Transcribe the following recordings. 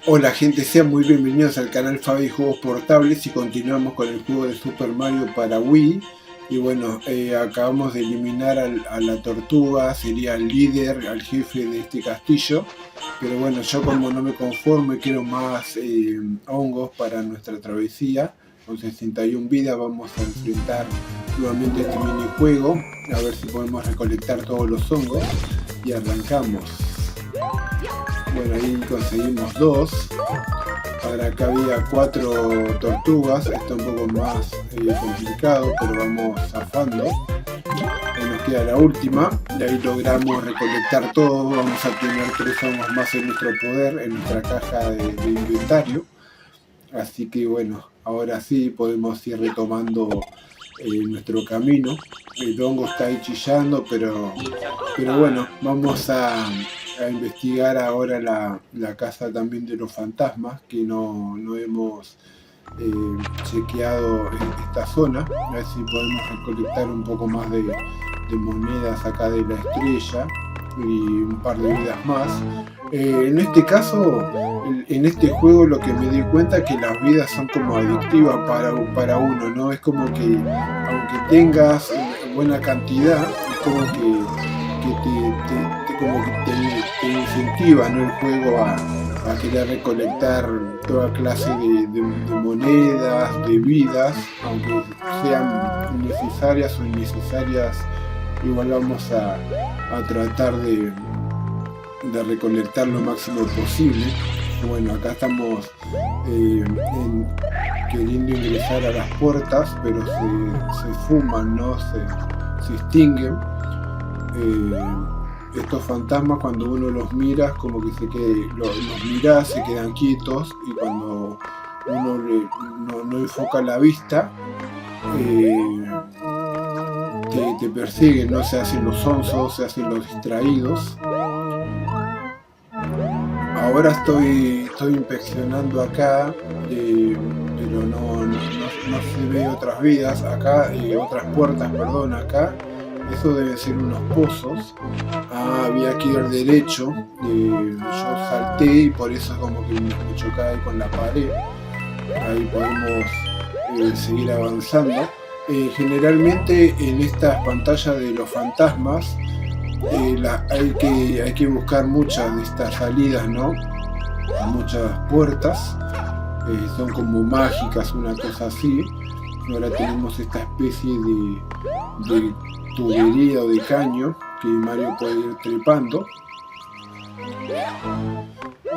Hola gente, sean muy bienvenidos al canal Fabi Juegos Portables y continuamos con el juego de Super Mario para Wii. Y bueno, acabamos de eliminar a la tortuga, sería el líder, al jefe de este castillo. Pero bueno, yo como no me conformo y quiero más hongos para nuestra travesía, con 61 vidas vamos a enfrentar nuevamente este minijuego, a ver si podemos recolectar todos los hongos y arrancamos. Bueno, ahí conseguimos 2. Para acá había 4 tortugas, esto es un poco más complicado, pero vamos zafando. Ahí nos queda la última, y ahí logramos recolectar todo. Vamos a tener 3 hongos más en nuestro poder, en nuestra caja de inventario. Así que bueno, ahora sí podemos ir retomando nuestro camino. El hongo está ahí chillando, pero bueno, vamos a investigar ahora la casa también de los fantasmas, que no hemos chequeado esta zona, a ver si podemos recolectar un poco más de monedas acá de la estrella y un par de vidas más. En este caso, en este juego lo que me di cuenta es que las vidas son como adictivas para uno, ¿no? Es como que aunque tengas buena cantidad, es como que te incentiva, ¿no? El juego a querer recolectar toda clase de monedas, de vidas, aunque sean necesarias o innecesarias, igual vamos a tratar de recolectar lo máximo posible. Bueno, acá estamos queriendo ingresar a las puertas, pero se fuman, ¿no? Se extinguen. Estos fantasmas, cuando uno los mira, como que los mira, se quedan quietos, y cuando uno no enfoca la vista, te persiguen, ¿no? Se hacen los sonsos, se hacen los distraídos. Ahora estoy inspeccionando acá, pero no se ve otras vidas acá, otras puertas, perdón, acá. Eso deben ser unos pozos. Había que ir derecho. Yo salté y por eso es como que me chocé ahí con la pared. Ahí podemos seguir avanzando. Generalmente en estas pantallas de los fantasmas hay que buscar muchas de estas salidas, ¿no? Muchas puertas. Son como mágicas, una cosa así. Ahora tenemos esta especie de tubería o de caño que Mario puede ir trepando,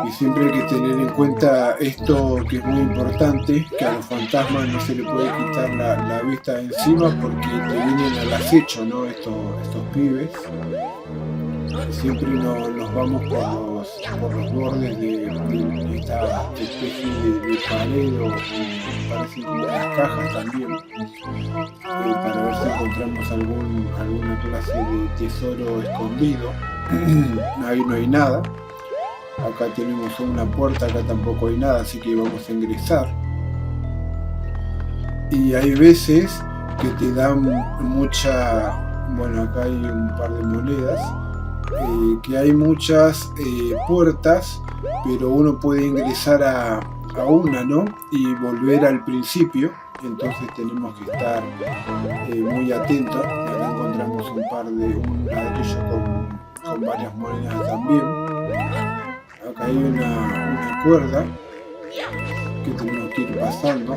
y siempre hay que tener en cuenta esto, que es muy importante, que a los fantasmas no se le puede quitar la vista de encima, porque te vienen al acecho, ¿no? Estos pibes. Siempre nos vamos por los bordes de esta especie de pared, o parecen como las cajas también, para ver si encontramos alguna clase de tesoro escondido. Ahí no hay nada. Acá tenemos una puerta, acá tampoco hay nada, así que vamos a ingresar. Y hay veces que te dan mucha... Bueno, acá hay un par de monedas. Que hay muchas puertas, pero uno puede ingresar a una, ¿no? Y volver al principio. Entonces tenemos que estar muy atentos. Acá encontramos un ladrillo con varias monedas también. Acá hay una cuerda que tenemos que ir pasando.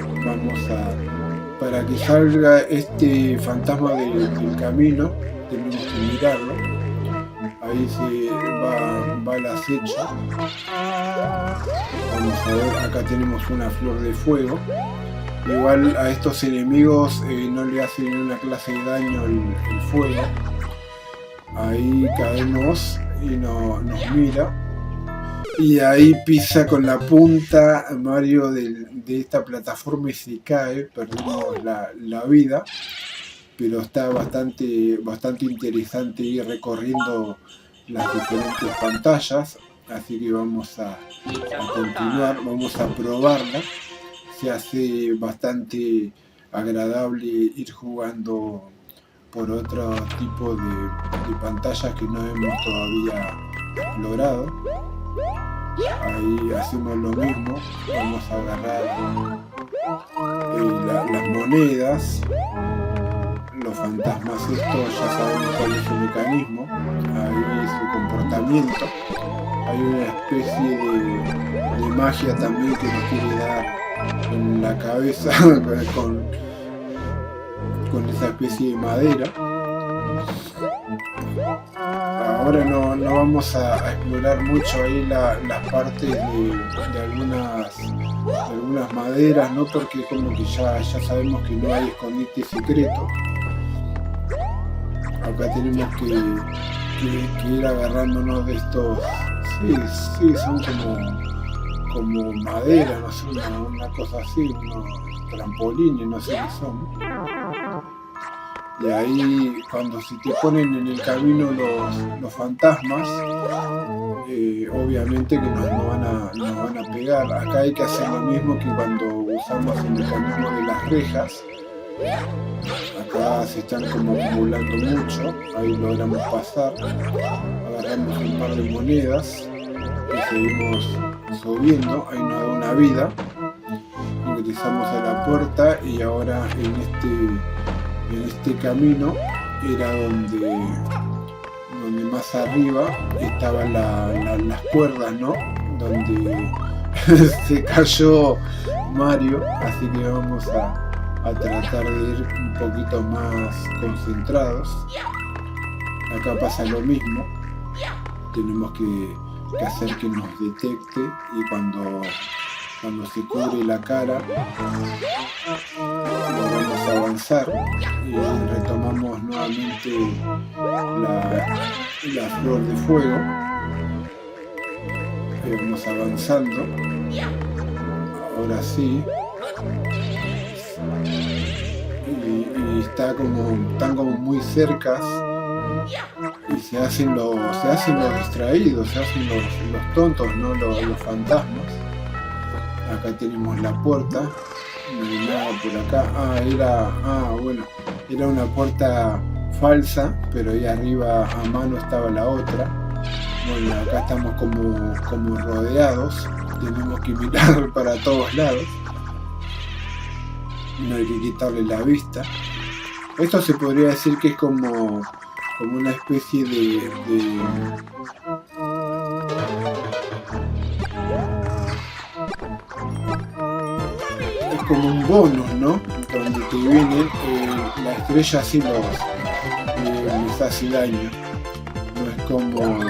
Para que salga este fantasma del camino, tenemos que mirarlo. Ahí se va el acecho. Vamos a ver, acá tenemos una flor de fuego. Igual a estos enemigos no le hace ninguna clase de daño el fuego. Ahí caemos y nos mira. Y ahí pisa con la punta Mario de esta plataforma y se cae. Perdemos la vida. Pero está bastante interesante ir recorriendo las diferentes pantallas, así que vamos a continuar, vamos a probarla. Se hace bastante agradable ir jugando por otro tipo de pantallas que no hemos todavía logrado. Ahí hacemos lo mismo, vamos a agarrar las monedas, los fantasmas estos ya sabemos cuál es su mecanismo, ahí su comportamiento. Hay una especie de magia también que nos quiere dar en la cabeza con esa especie de madera. Ahora no vamos a explorar mucho ahí las partes de algunas maderas, ¿no? Porque como que ya sabemos que no hay escondite secreto. Acá tenemos que ir agarrándonos de estos. Sí, son como madera, no sé, una cosa así, unos trampolines, no sé qué son. Y ahí cuando se te ponen en el camino los fantasmas, obviamente que nos van a pegar. Acá hay que hacer lo mismo que cuando usamos el mecanismo de las rejas. Acá se están como acumulando mucho, ahí logramos pasar, agarramos un par de monedas y seguimos subiendo, ahí nos da una vida, ingresamos a la puerta y ahora en este camino era donde más arriba estaban las cuerdas, ¿no? Donde se cayó Mario, así que vamos a tratar de ir un poquito más concentrados. Acá pasa lo mismo, tenemos que hacer que nos detecte y cuando se cubre la cara vamos a avanzar y retomamos nuevamente la flor de fuego. Vamos avanzando, ahora sí. Y están como muy cercas y se hacen los distraídos, se hacen los tontos, ¿no? Los fantasmas. Acá tenemos la puerta, no hay nada por acá. Era una puerta falsa, pero ahí arriba a mano estaba la otra. Bueno, acá estamos como rodeados, tenemos que mirar para todos lados. No hay que quitarle la vista. Esto se podría decir que es como una especie es como un bonus, ¿no? Donde te viene la estrella así les hace daño. No es como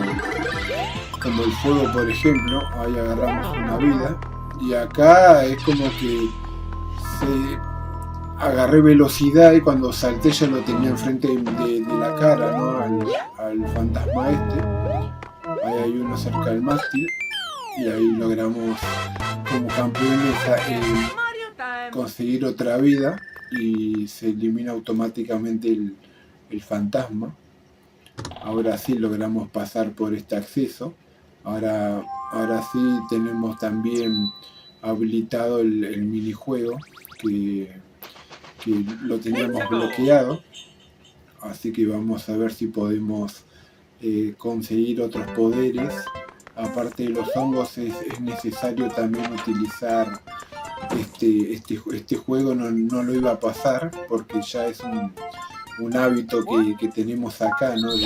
el fuego, por ejemplo. Ahí agarramos una vida. Y acá es como que agarré velocidad y cuando salté ya lo tenía enfrente de la cara, ¿no? Al fantasma este. Ahí hay uno cerca del mástil y ahí logramos como campeones conseguir otra vida y se elimina automáticamente el fantasma. Ahora sí logramos pasar por este acceso. Ahora sí tenemos también habilitado el minijuego que lo teníamos bloqueado, así que vamos a ver si podemos conseguir otros poderes. Aparte de los hongos es necesario también utilizar este juego, no lo iba a pasar porque ya es un hábito que tenemos acá, ¿no? de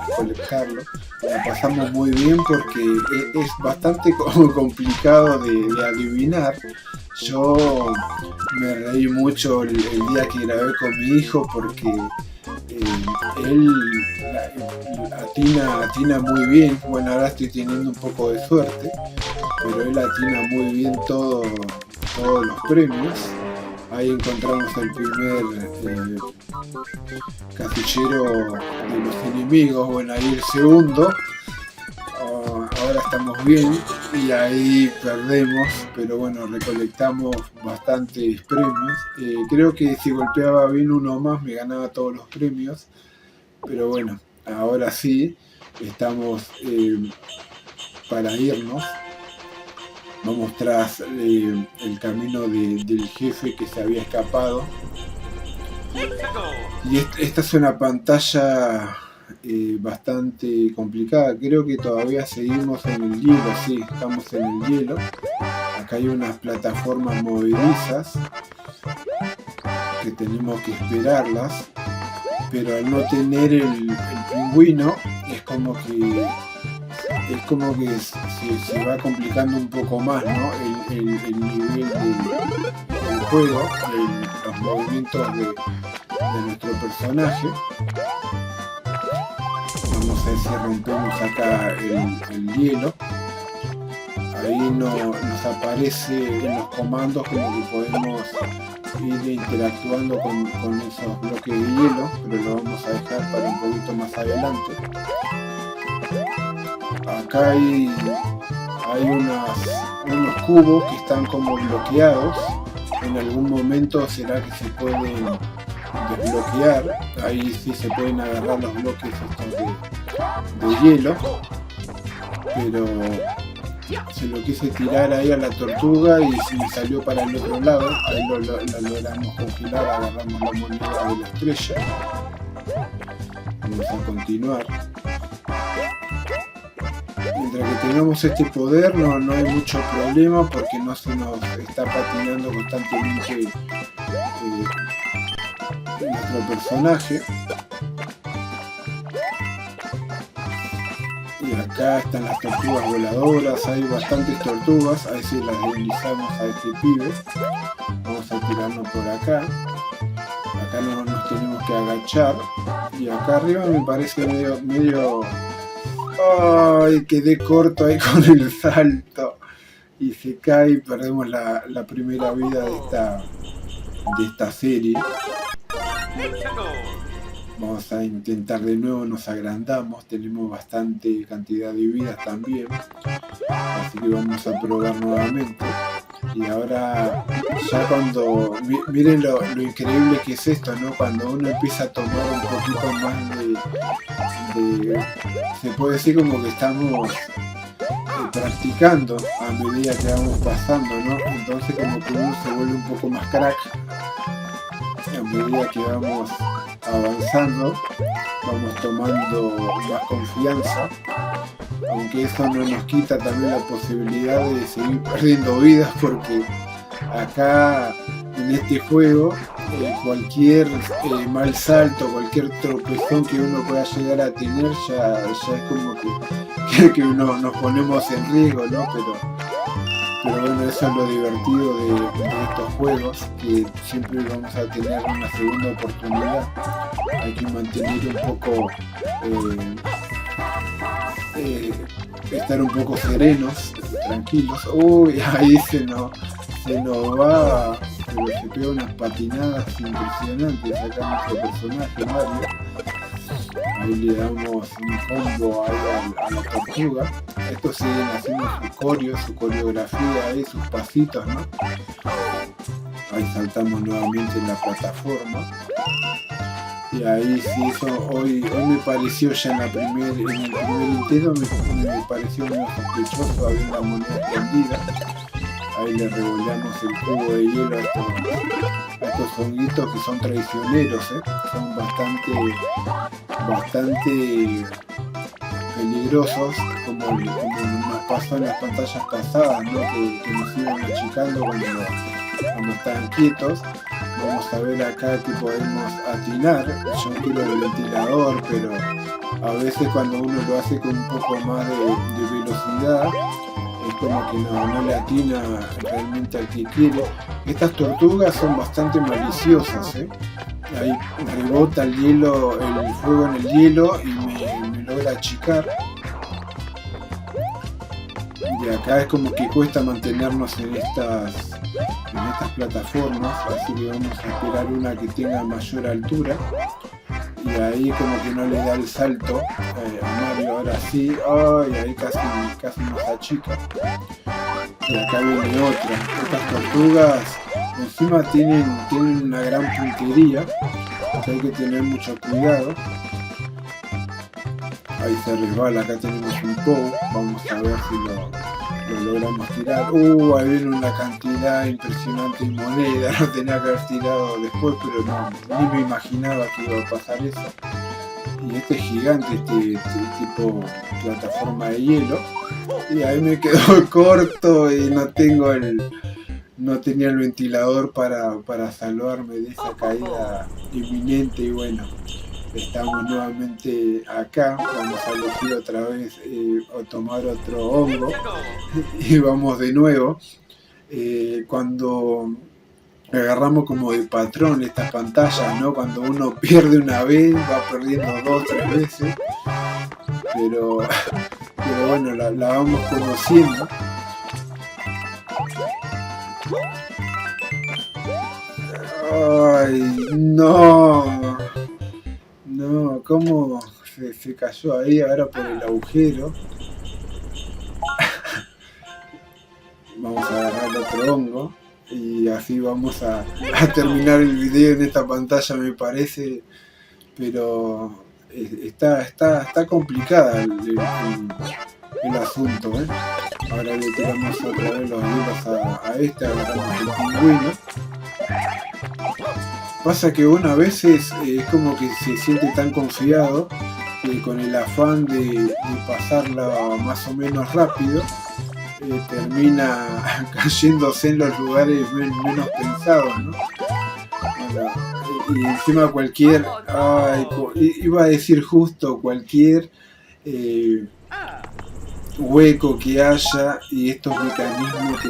recolectarlo. La pasamos muy bien porque es bastante complicado de adivinar. Yo me reí mucho el día que grabé con mi hijo porque él atina muy bien. Bueno, ahora estoy teniendo un poco de suerte, pero él atina muy bien todos los premios. Ahí encontramos el primer casillero de los enemigos. Bueno, ahí el segundo. Ahora estamos bien y ahí perdemos, pero bueno, recolectamos bastantes premios. Creo que si golpeaba bien uno más me ganaba todos los premios, pero bueno, ahora sí estamos para irnos. Vamos tras el camino del jefe que se había escapado. Y esta es una pantalla bastante complicada. Creo que todavía seguimos en el hielo, sí, estamos en el hielo. Acá hay unas plataformas movedizas que tenemos que esperarlas, pero al no tener el pingüino es como que se va complicando un poco más, ¿no? El nivel del juego, los movimientos de nuestro personaje. Vamos a ver si rompemos acá el hielo. Ahí nos aparece en los comandos como que podemos ir interactuando con esos bloques de hielo, pero lo vamos a dejar para un poquito más adelante. Acá hay unos cubos que están como bloqueados. En algún momento será que se pueden desbloquear. Ahí sí se pueden agarrar los bloques estos de hielo, pero se lo quise tirar ahí a la tortuga y se me salió para el otro lado. Ahí la logramos congelar, agarramos la moneda de la estrella. Vamos a continuar. Mientras que tengamos este poder no hay mucho problema porque no se nos está patinando constantemente nuestro personaje. Y acá están las tortugas voladoras, hay bastantes tortugas, ahí sí las deslizamos a este pibe. Vamos a tirarnos por acá. Acá nos tenemos que agachar. Y acá arriba me parece medio... ¡Ay! Quedé corto ahí con el salto. Y se cae y perdemos la primera vida de esta serie. Vamos a intentar de nuevo, nos agrandamos, tenemos bastante cantidad de vidas también, así que vamos a probar nuevamente. Y ahora, ya cuando, miren lo increíble que es esto, ¿no? Cuando uno empieza a tomar un poquito más de se puede decir como que estamos practicando a medida que vamos pasando, ¿no? Entonces como que uno se vuelve un poco más crack a medida que vamos avanzando, vamos tomando más confianza, aunque eso no nos quita también la posibilidad de seguir perdiendo vidas, porque acá en este juego cualquier mal salto, cualquier tropezón que uno pueda llegar a tener ya es como que nos ponemos en riesgo, ¿no? Pero bueno, eso es lo divertido de estos juegos, que siempre vamos a tener una segunda oportunidad. Hay que mantener un poco, estar un poco serenos, tranquilos. Uy, ahí se nos va, pero se pega unas patinadas impresionantes acá nuestro personaje, Mario. Ahí le damos un combo a la tortuga. Estos siguen haciendo su coreografía ahí, sus pasitos, ¿no? Ahí saltamos nuevamente en la plataforma. Y ahí sí, eso hoy me pareció ya en el primer intento, me pareció muy sospechoso, había una moneda escondida. Ahí le revolvemos el cubo de hielo a estos honguitos que son traicioneros, son bastante peligrosos, como nos pasó en las pantallas pasadas, ¿no? que nos iban achicando cuando estaban quietos. Vamos a ver acá que podemos atinar. Yo quiero el ventilador, pero a veces cuando uno lo hace con un poco más de velocidad, es como que no le atina realmente al que quiere. Estas tortugas son bastante maliciosas, Ahí rebota el fuego en el hielo y me logra achicar. Y acá es como que cuesta mantenernos en estas plataformas, así que vamos a esperar una que tenga mayor altura. Y ahí como que no le da el salto a Mario, ahora sí. Ay, ahí casi nos achica. Y acá viene otra. Estas tortugas encima tienen una gran puntería, que hay que tener mucho cuidado. Ahí se resbala, acá tenemos un POW, vamos a ver si lo logramos tirar. Ahí viene una cantidad impresionante de moneda, lo tenía que haber tirado después, pero no, ni me imaginaba que iba a pasar eso. y este es gigante, este tipo plataforma de hielo, y ahí me quedó corto y no tenía el ventilador para salvarme de esa caída inminente. Y bueno, estamos nuevamente acá, vamos a elegir otra vez o tomar otro hongo y vamos de nuevo. Cuando agarramos como de patrón estas pantallas, ¿no? Cuando uno pierde una vez, va perdiendo 2 o 3 veces, pero bueno, la vamos conociendo. Ay, no, cómo se cayó ahí ahora por el agujero. Vamos a agarrar otro hongo y así vamos a terminar el video en esta pantalla, me parece, pero está complicada el asunto, ¿eh? Ahora le tiramos otra vez los hilos a este, agarramos el pingüino. Pasa que uno a veces es como que se siente tan confiado que con el afán de pasarla más o menos rápido, termina cayéndose en los lugares menos pensados, ¿no? Y encima cualquier, iba a decir justo cualquier hueco que haya, y estos mecanismos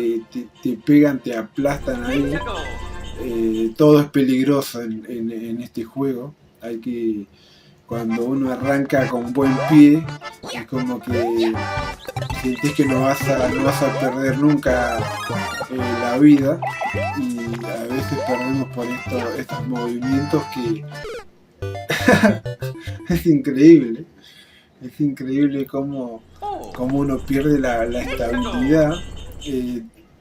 te pegan, te aplastan ahí. Todo es peligroso en este juego. Cuando uno arranca con buen pie, es como que sentís que no vas a perder nunca la vida, y a veces perdemos por estos movimientos que es increíble cómo uno pierde la estabilidad.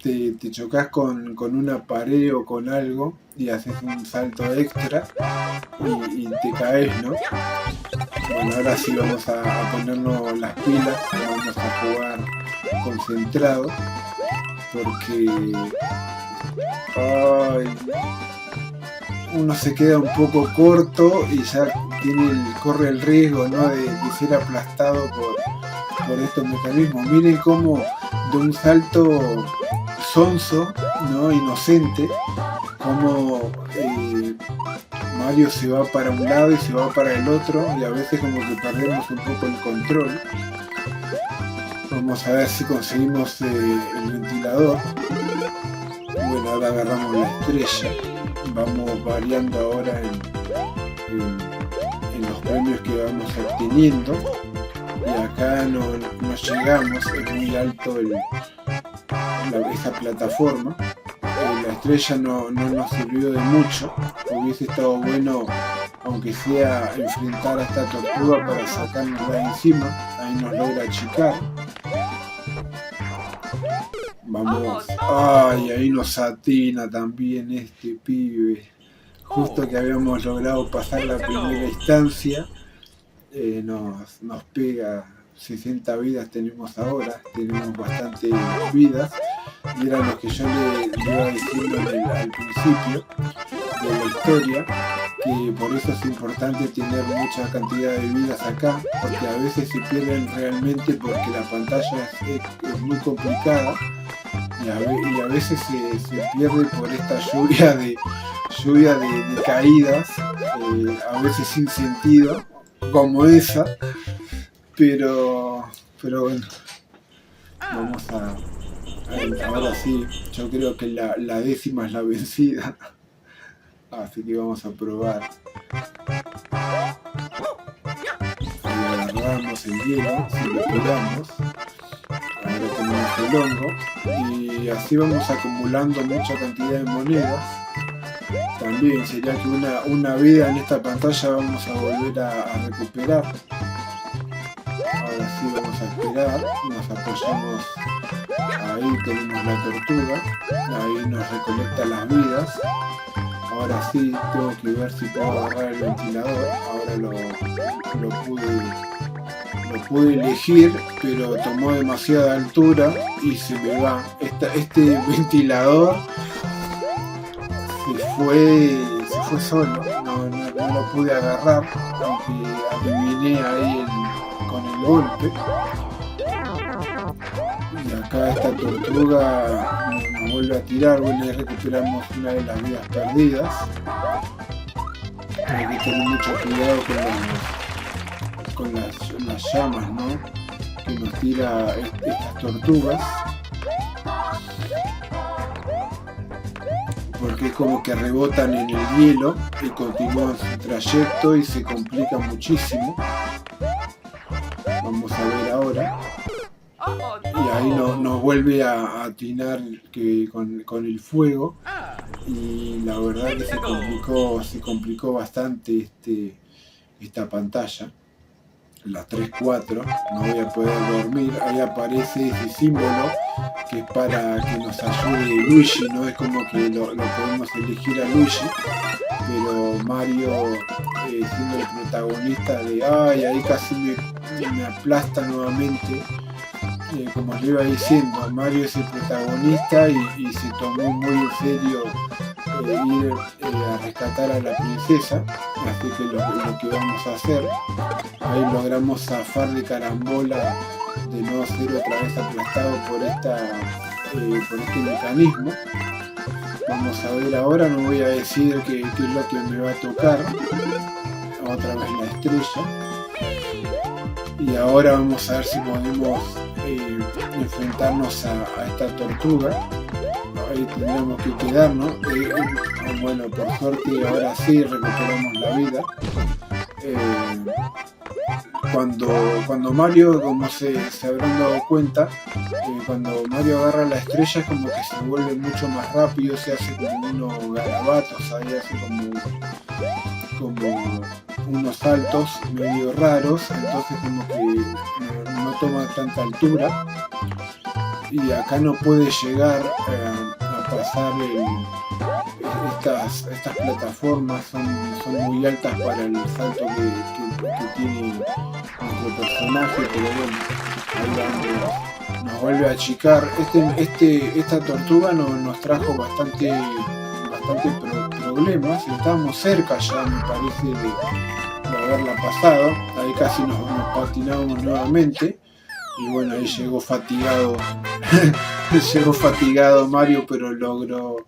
Te chocas con una pared o con algo y haces un salto extra y te caes, ¿no? Bueno, ahora sí vamos a ponernos las pilas, vamos a jugar concentrado, porque uno se queda un poco corto y ya corre el riesgo, ¿no? de ser aplastado por estos mecanismos. Miren cómo de un salto sonso, ¿no? Inocente, como Mario se va para un lado y se va para el otro, y a veces como que perdemos un poco el control. Vamos a ver si conseguimos el ventilador. Bueno, ahora agarramos la estrella, vamos variando ahora en los premios que vamos obteniendo, y acá no llegamos, es muy alto esa plataforma. La estrella no nos sirvió de mucho, hubiese estado bueno aunque sea enfrentar a esta tortuga para sacarnos de encima, ahí nos logra achicar. Vamos, ahí nos atina también este pibe, justo que habíamos logrado pasar la primera instancia, nos pega. 60 vidas tenemos ahora, tenemos bastantes vidas, y era lo que yo le iba diciendo al principio de la historia, que por eso es importante tener mucha cantidad de vidas acá, porque a veces se pierden realmente porque la pantalla es muy complicada, y a veces se pierde por esta lluvia de caídas, a veces sin sentido, como esa. Pero bueno, vamos ahora sí, yo creo que la 10ª es la vencida, así que vamos a probar. Ahí agarramos el hielo, si lo pegamos, ahora tenemos el hongo, y así vamos acumulando mucha cantidad de monedas. También sería que una vida en esta pantalla vamos a volver a recuperar. Ahora sí vamos a esperar, nos apoyamos, ahí tenemos la tortuga, ahí nos recolecta las vidas. Ahora sí tengo que ver si puedo agarrar el ventilador, ahora lo pude elegir, pero tomó demasiada altura y se me va. Este ventilador se fue fue solo, no lo pude agarrar, aunque adiviné ahí con el golpe. Y acá esta tortuga nos vuelve a tirar, bueno, y recuperamos una de las vidas perdidas. Hay que tener mucho cuidado con las llamas, ¿no?, que nos tira estas tortugas, porque es como que rebotan en el hielo y continúan su trayecto y se complica muchísimo. Vamos a ver ahora. Y ahí nos vuelve a atinar con el fuego, y la verdad que se complicó bastante esta pantalla, la 3-4, no voy a poder dormir. Ahí aparece ese símbolo que es para que nos ayude Luigi, ¿no? Es como que lo podemos elegir a Luigi, pero Mario, siendo el protagonista ahí casi me aplasta nuevamente. Como le iba diciendo, Mario es el protagonista y se tomó muy en serio ir a rescatar a la princesa, así que lo que vamos a hacer, ahí logramos zafar de carambola de no ser otra vez aplastado por este mecanismo. Vamos a ver ahora, no voy a decir qué es lo que me va a tocar, otra vez la estrella, y ahora vamos a ver si podemos enfrentarnos a esta tortuga. Ahí tendríamos que quedarnos. Bueno, por suerte ahora sí recuperamos la vida. Cuando Mario, como se habrán dado cuenta, cuando Mario agarra la estrella es como que se vuelve mucho más rápido, se hace como unos garabatos, ahí hace como unos saltos medio raros, entonces como que no toma tanta altura, y acá no puede llegar a pasar estas plataformas, son muy altas para el salto que tiene nuestro personaje, pero bueno, ahí nos vuelve a achicar. Esta tortuga nos trajo bastante problemas, estábamos cerca ya, me parece, de haberla pasado. Ahí casi nos patinamos nuevamente, y bueno, ahí llegó fatigado Mario, pero logró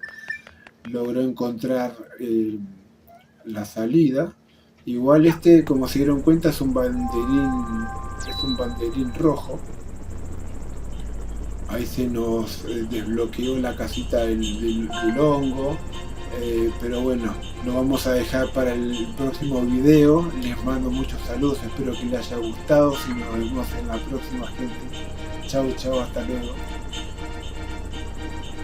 encontrar la salida. Igual como se dieron cuenta, es un banderín rojo. Ahí se nos desbloqueó la casita del hongo, pero bueno, lo vamos a dejar para el próximo video. Les mando muchos saludos, espero que les haya gustado. Si nos vemos en la próxima, gente. Chau, hasta luego.